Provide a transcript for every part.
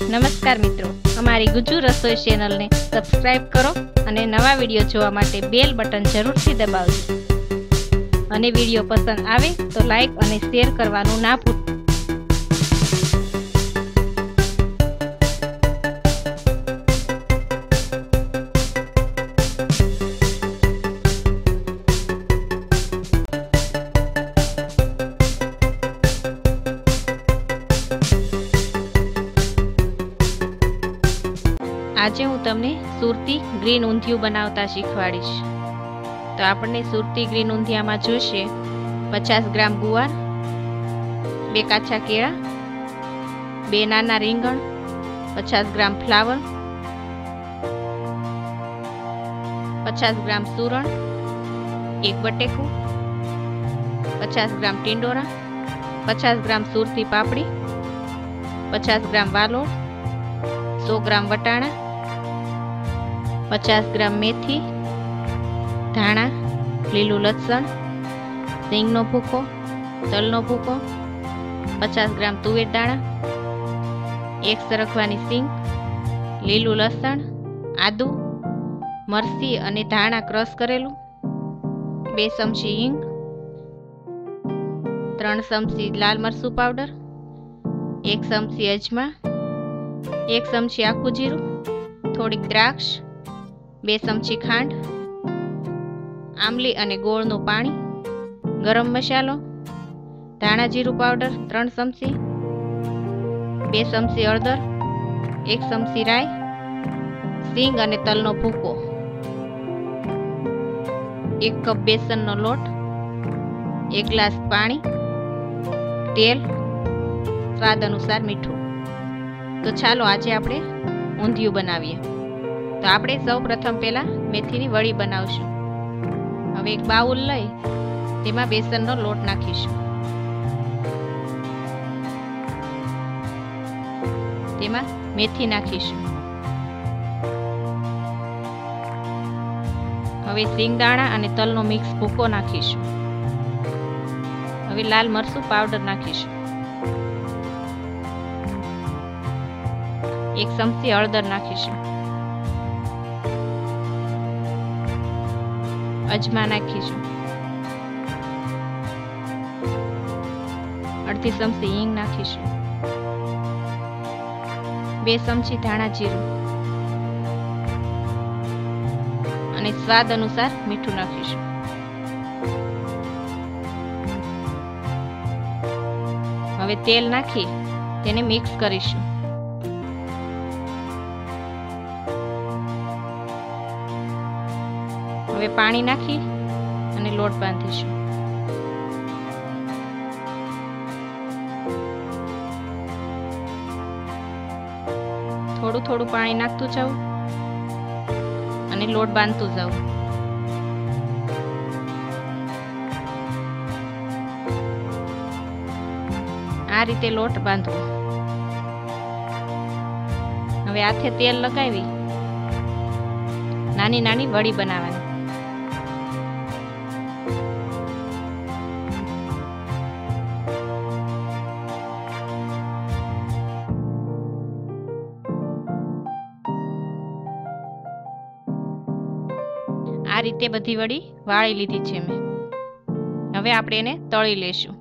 नमस्कार मित्रों, अमारी गुज्जू रसोई चेनल ने सब्सक्राइब करो अने नवा विडियो जोवा माटे बेल बटन जरूरथी दबावजो अने विडियो पसंद आवे तो लाइक अने शेर करवानुं ना भूलता। आज हूँ तमने सुरती ग्रीन ऊंधियू बनावता शीखवाड़ीश। तो आपने सुरती ग्रीन ऊंधिया में जोईशे 50 ग्राम गुवार, 2 काचा केळा, 2 नाना રીંગણ, 50 ग्राम फ्लावर, 50 ग्राम सूरण, 1 बटेकू, 50 ग्राम टींडोरा, 50 ग्राम सुरती पापड़ी, 50 ग्राम वालोड़, 100 ग्राम वटाणा, 50 ग्राम मेथी, धाणा, लीलू लसण, सींगनो भूको, तलनो भूको, 50 ग्राम तुवेर दाणा, 1 सरखवानी सींग, लीलू लसण, आदू, मरची अने धाणा क्रश करेलू, 2 चमची हींग, 3 चमची लाल मरचू पाउडर, 1 चमची अजमा, 1 चमची आखू जीरु, थोड़ी द्राक्ष, 2 चमची खांड, आमली अने गोळनु पाणी, गरम मसालो, धाणा जीरु पाउडर 3 चमची, 2 चमची हळदर, 1 चमची राई, सींग अने तलनो भूको, 1 कप बेसननो लोट, 1 ग्लास पाणी, तेल, स्वाद अनुसार मीठू। तो चालो आज आपणे ऊंधियू बनावीए। तो आपणे सौ प्रथम पहेला मेथीनी वड़ी बनावशुं। हवे एक बाउल लई तेमां बेसननो लोट नाखीशुं। तेमां मेथी नाखीशुं। हवे सींगदाणा अने तलनो मिक्स भूको नाखीशुं। हवे लाल मरचुं पाउडर नाखीशुं। 1 चमची हळदर नाखीशुं। अजमा नाखीशुं। अर्धी चमची हींग नाखीशुं। 2 चमची धाणा जीरु अने स्वाद अनुसार मीठું नाखीशुं। हवे तेल नाखी तेने मिक्स करीशुं। हवे पाणी नाखी अने लोट बांधीशुं। थोड़ू थोड़ू पाणी नाखतुं जाऊं अने लोट बांधतुं जाऊं। आ रीते लोट बांधवो। हवे हाथे तेल लगावी नानी नानी वड़ी बनाववानी। आ रीते बधी वड़ी वाळी लीधी छे मैं। हवे आपणे एने तळी लेशुं।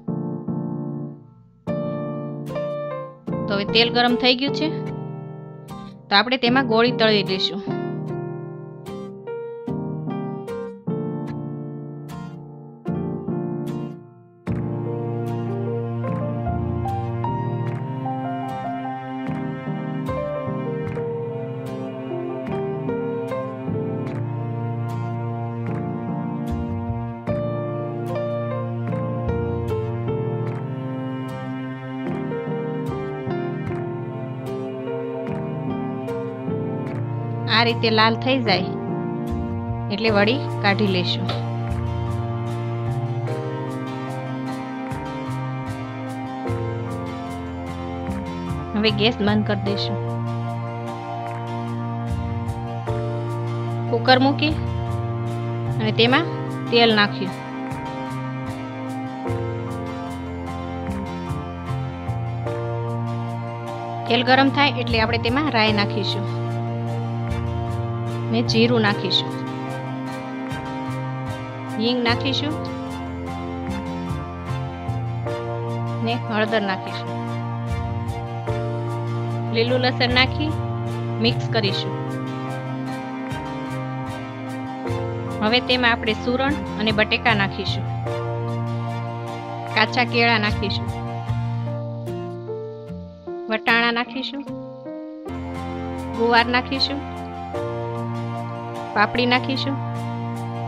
तो हवे तेल गरम थई गयुं छे तो आपणे तेमां गोળી तळी लेशुं। आ रीते लाल थई जाय एटले वड़ी काढी लेशुं। हवे गैस बंद कर देशुं। कुकर मूकी अने तेमां तेल नाख्युं। તેલ ગરમ થાય એટલે આપણે તેમાં રાઈ નાખીશું ને જીરું નાખીશું, હિંગ નાખીશું ને હળદર નાખીશું, લીલું લસણ નાખી મિક્સ કરીશું। હવે તેમાં આપણે સૂરણ અને બટેકા નાખીશું, કાચા કેળા નાખીશું, વટાણા નાખીશું, ગુવાર નાખીશું, પાપડી નાખીશું,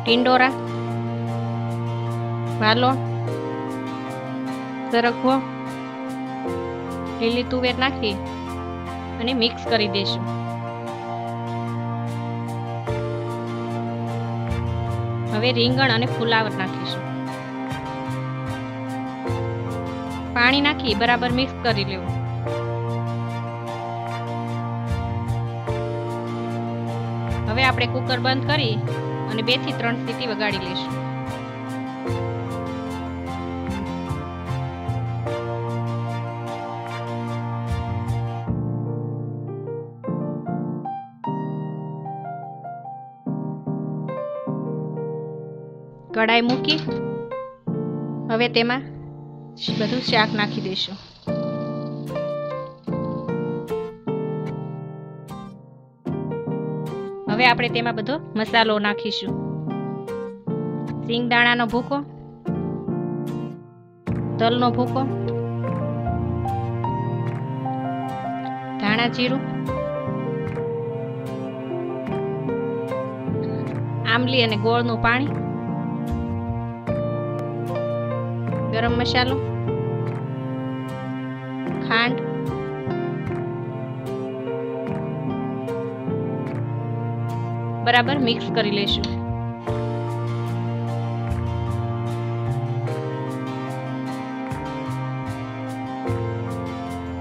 ટિંડોરા, વાલોળ, સરગવો, લીલી તુવેર નાખી અને મિક્સ કરી દઈશું। હવે રીંગણ અને ફુલાવર નાખીશું, પાણી નાખી બરાબર મિક્સ કરી લેવું। હવે આપણે કુકર બંધ કરી અને 2 થી 3 સીટી વગાડી લઈશું। કડાઈ મૂકી હવે તેમાં બધું શાક નાખી દઈશું। હવે આપણે તેમાં બધો મસાલો નાખીશું, સિંગદાણાનો ભૂકો, તલનો ભૂકો, ધાણા જીરું, આંબલી અને ગોળનું પાણી, ગરમ મસાલો, ખાંડ, બરાબર મિક્સ કરી લઈશું।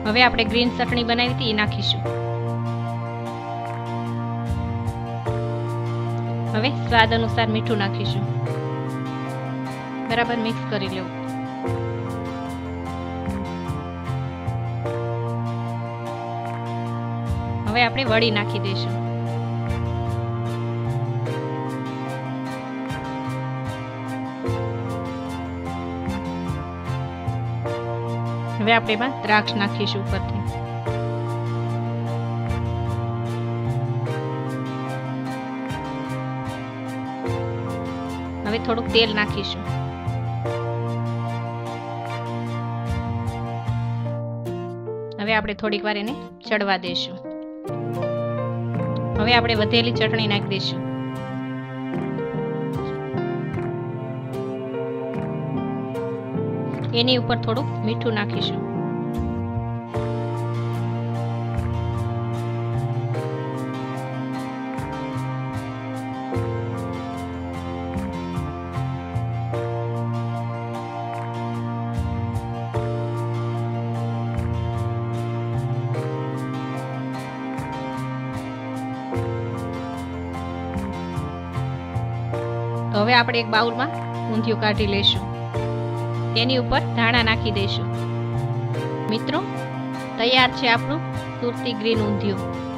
હવે આપણે ગ્રીન ચટણી બનાવી હતી એ નાખીશું। હવે સ્વાદ અનુસાર મીઠું નાખીશું, બરાબર મિક્સ કરી લેવું। હવે આપણે વડી નાખી દઈશું, હવે આપણે એમાં દ્રાક્ષ નાખીશું ઉપરથી, હવે થોડુંક તેલ નાખીશું, હવે આપણે થોડીક વાર એને ચડવા દઈશું। હવે આપણે વધેલી ચટણી નાખી દઈશું, એની ઉપર થોડુંક મીઠું નાખીશું, તો હવે આપણે એક બાઉલમાં ઊંધિયું કાઢી લઈશું, તેની ઉપર ધાણા નાખી દઈશું। મિત્રો તૈયાર છે આપણું સુરતી ગ્રીન ઊંધિયું।